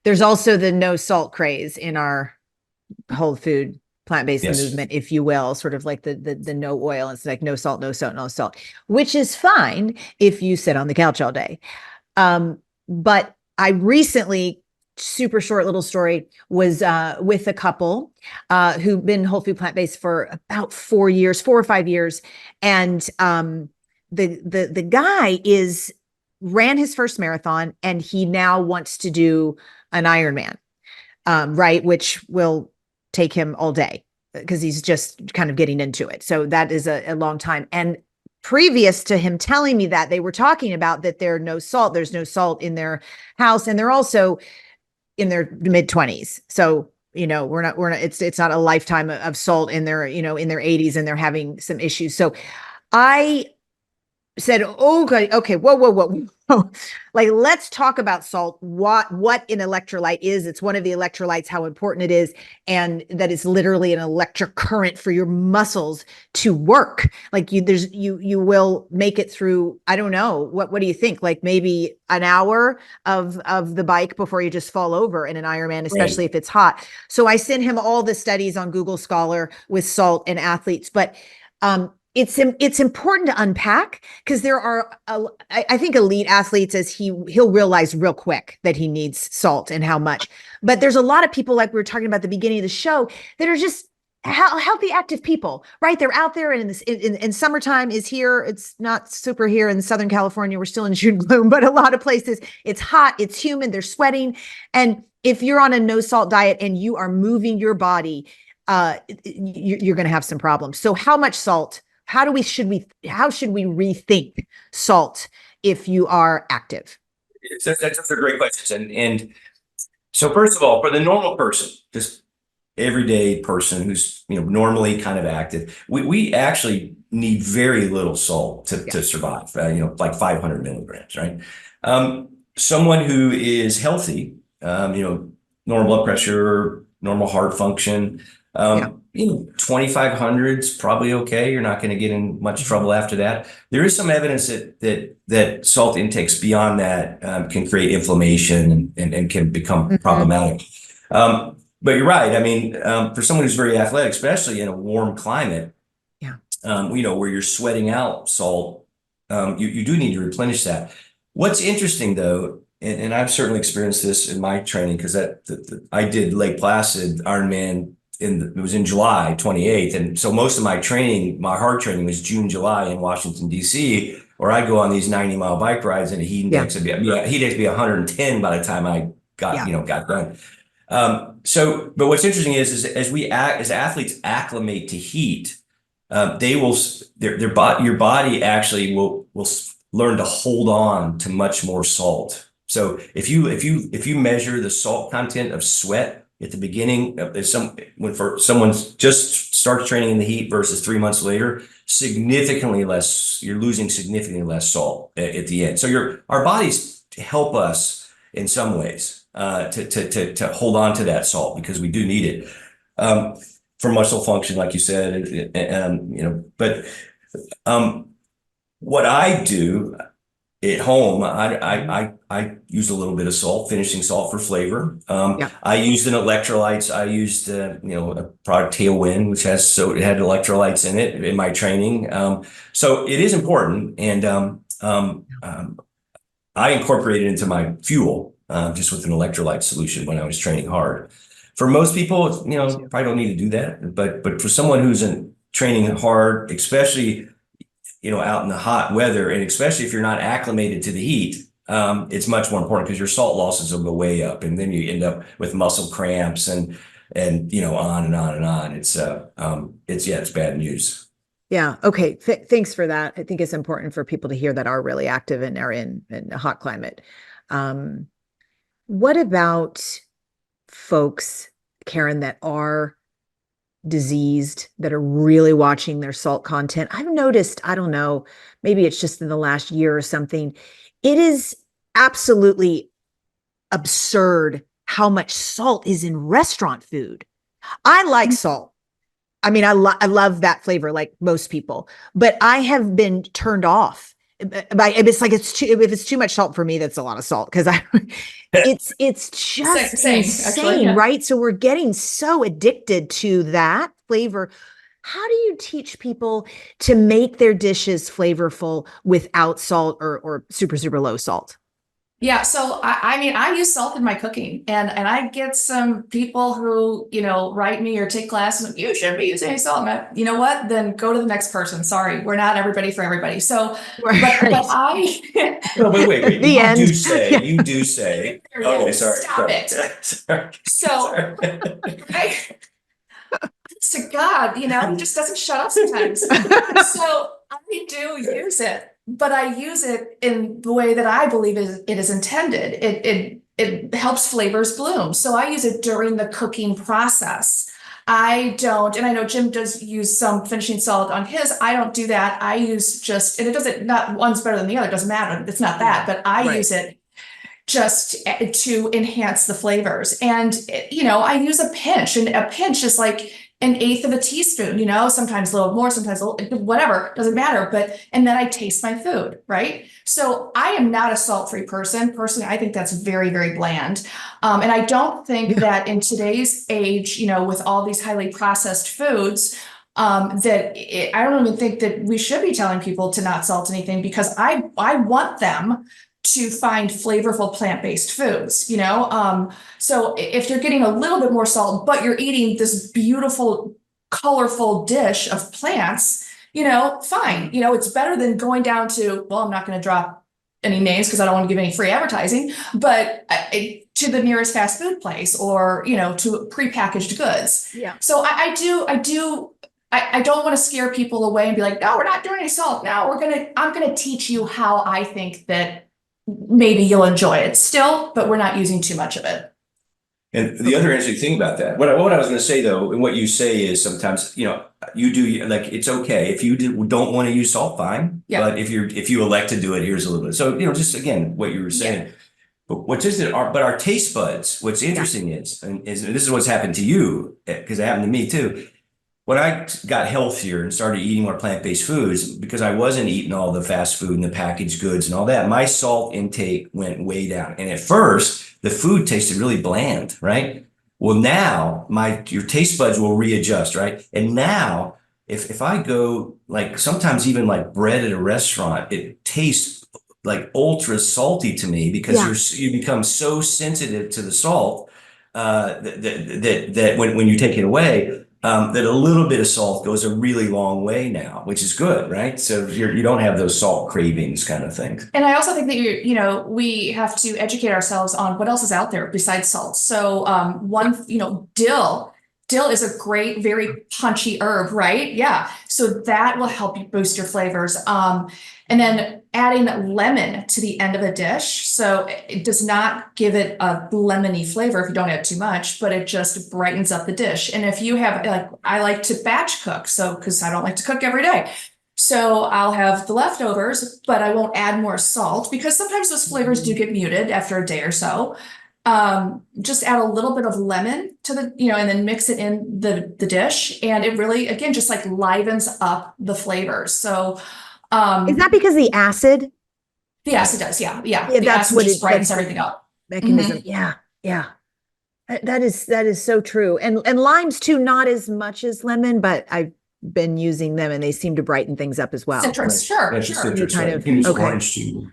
There's also the no salt craze in our whole food plant-based Yes. movement, if you will, sort of like the no oil. It's like no salt, no salt, no salt, which is fine if you sit on the couch all day. But I recently, super short little story, was with a couple who've been whole food plant-based for about 4 years, 4 or 5 years. And the guy ran his first marathon, and he now wants to do an Ironman, right? Which will take him all day because he's just kind of getting into it. So that is a long time. And previous to him telling me that, they were talking about that there's no salt in their house. And they're also in their mid-20s. So, it's not a lifetime of salt in their, in their 80s, and they're having some issues. So I said, okay, whoa. Like, let's talk about salt, what an electrolyte is. It's one of the electrolytes, how important it is, and that it's literally an electric current for your muscles to work. Like, you will make it through, I don't know, what do you think? Like maybe an hour of the bike before you just fall over in an Ironman, Right. especially if it's hot. So I sent him all the studies on Google Scholar with salt and athletes, but it's important to unpack, because there are I think elite athletes, as he'll realize real quick that he needs salt and how much. But there's a lot of people, like we were talking about at the beginning of the show, that are just healthy, active people, right? They're out there, and in summertime is here. It's not super here in Southern California. We're still in June gloom, but a lot of places it's hot, it's humid, they're sweating. And if you're on a no salt diet and you are moving your body, you're going to have some problems. So how much salt? How should we rethink salt if you are active? That's a great question. And so first of all, for the normal person, just everyday person who's normally kind of active, we actually need very little salt Yeah. to survive. Like 500 milligrams, right? Someone who is healthy, normal blood pressure, normal heart function, Yeah. 2,500 is probably okay. You're not going to get in much Mhm. trouble after that. There is some evidence that salt intakes beyond that can create inflammation and can become Mhm. problematic. But you're right. I mean, for someone who's very athletic, especially in a warm climate, Yeah. where you're sweating out salt, you do need to replenish that. What's interesting though, and I've certainly experienced this in my training, because I did Lake Placid Ironman it was in July 28th, and so most of my training, my hard training, was June, July in Washington D.C., where I go on these 90-mile bike rides, and a heat Yeah. index would be heat index would be 110 by the time I Yeah. got done. But what's interesting is as athletes acclimate to heat, they will your body actually will learn to hold on to much more salt. So if you measure the salt content of sweat at the beginning of when for someone just starts training in the heat versus 3 months later, significantly less, you're losing significantly less salt at the end. So our bodies help us in some ways to hold on to that salt, because we do need it. For muscle function, like you said, but um, what I do at home, Mhm. I use a little bit of salt, finishing salt for flavor. Yeah. I used an electrolytes. I used a product Tailwind, which it had electrolytes in it in my training. So it is important, and I incorporated it into my fuel, just with an electrolyte solution when I was training hard. For most people, Me too. probably don't need to do that. But for someone who's training hard, especially out in the hot weather, and especially if you're not acclimated to the heat, it's much more important, because your salt losses will go way up, and then you end up with muscle cramps and on and on and on. It's bad news. Yeah. Okay. Thanks for that. I think it's important for people to hear that are really active and are in a hot climate. Um, what about folks, Caryn, that are diseased, that are really watching their salt content? I've noticed, I don't know, maybe it's just in the last year or something. It is absolutely absurd how much salt is in restaurant food. I like salt. I mean, I love that flavor like most people, but I have been turned off it's like it's too if it's too much salt for me, that's a lot of salt because I it's just Same, actually, insane, yeah. right? So we're getting so addicted to that flavor. How do you teach people to make their dishes flavorful without salt or super, super low salt? Yeah, so I mean, I use salt in my cooking, and I get some people who, write me or take classes, and you shouldn't be using any salt. You know what? Then go to the next person. Sorry, we're not everybody for everybody. So, but Right. I No, but wait. The end. Yeah. You do say. Okay, sorry. Stop it. Sorry. So Sorry. I, to God, he just doesn't shut up sometimes. So I do use it, but I use it in the way that I believe it is intended. It helps flavors bloom. So I use it during the cooking process. I don't, and I know Jim does use some finishing salt on his. I don't do that. I use just, and it doesn't, not one's better than the other, it doesn't matter. It's not that, but I Right. use it just to enhance the flavors. And, I use a pinch, and a pinch is like an eighth of a teaspoon, sometimes a little more, sometimes a little, whatever, doesn't matter. And then I taste my food, right? So I am not a salt-free person. Personally, I think that's very, very bland. And I don't think that in today's age, with all these highly processed foods, I don't even think that we should be telling people to not salt anything, because I want them to find flavorful plant-based foods, so if you're getting a little bit more salt, but you're eating this beautiful, colorful dish of plants, fine. It's better than going down to, well, I'm not going to drop any names because I don't want to give any free advertising, but to the nearest fast food place, or, to prepackaged goods. Yeah. So I don't want to scare people away and be like, no, we're not doing any salt. No, I'm going to teach you how I think that maybe you'll enjoy it still, but we're not using too much of it. And the other interesting thing about that, what I was going to say though, and what you say is sometimes, you do like, it's okay if you don't want to use salt, fine. Yeah. But if you elect to do it, here's a little bit. So, just again, what you were saying. Yeah. But what's interesting, our taste buds, what's interesting is, and this is what's happened to you, because it happened to me too. When I got healthier and started eating more plant-based foods, because I wasn't eating all the fast food and the packaged goods and all that, my salt intake went way down. And at first, the food tasted really bland, right? Well, now your taste buds will readjust, right? And now, if I go, like, sometimes even like bread at a restaurant, it tastes like ultra salty to me, because you become so sensitive to the salt, that when you take it away, that a little bit of salt goes a really long way now, which is good, right? So you don't have those salt cravings kind of things. And I also think that we have to educate ourselves on what else is out there besides salt. So dill is a great, very punchy herb, right? Yeah. So that will help you boost your flavors. And then adding lemon to the end of a dish. So it does not give it a lemony flavor if you don't add too much, but it just brightens up the dish. And if you have, like, I like to batch cook, so because I don't like to cook every day. So I'll have the leftovers, but I won't add more salt, because sometimes those flavors do get muted after a day or so. Just add a little bit of lemon to the, and then mix it in the dish. And it really, again, just like livens up the flavors. So, Is that because the acid? the acid does, yeah. Yeah, The that's acid what just it brightens everything up. mechanism. Yeah, yeah. That is so true. And limes too, not as much as lemon, but I've been using them and they seem to brighten things up as well. Citrus, sure, That's just sure. citrus, Kind right? of- You can use okay. orange too.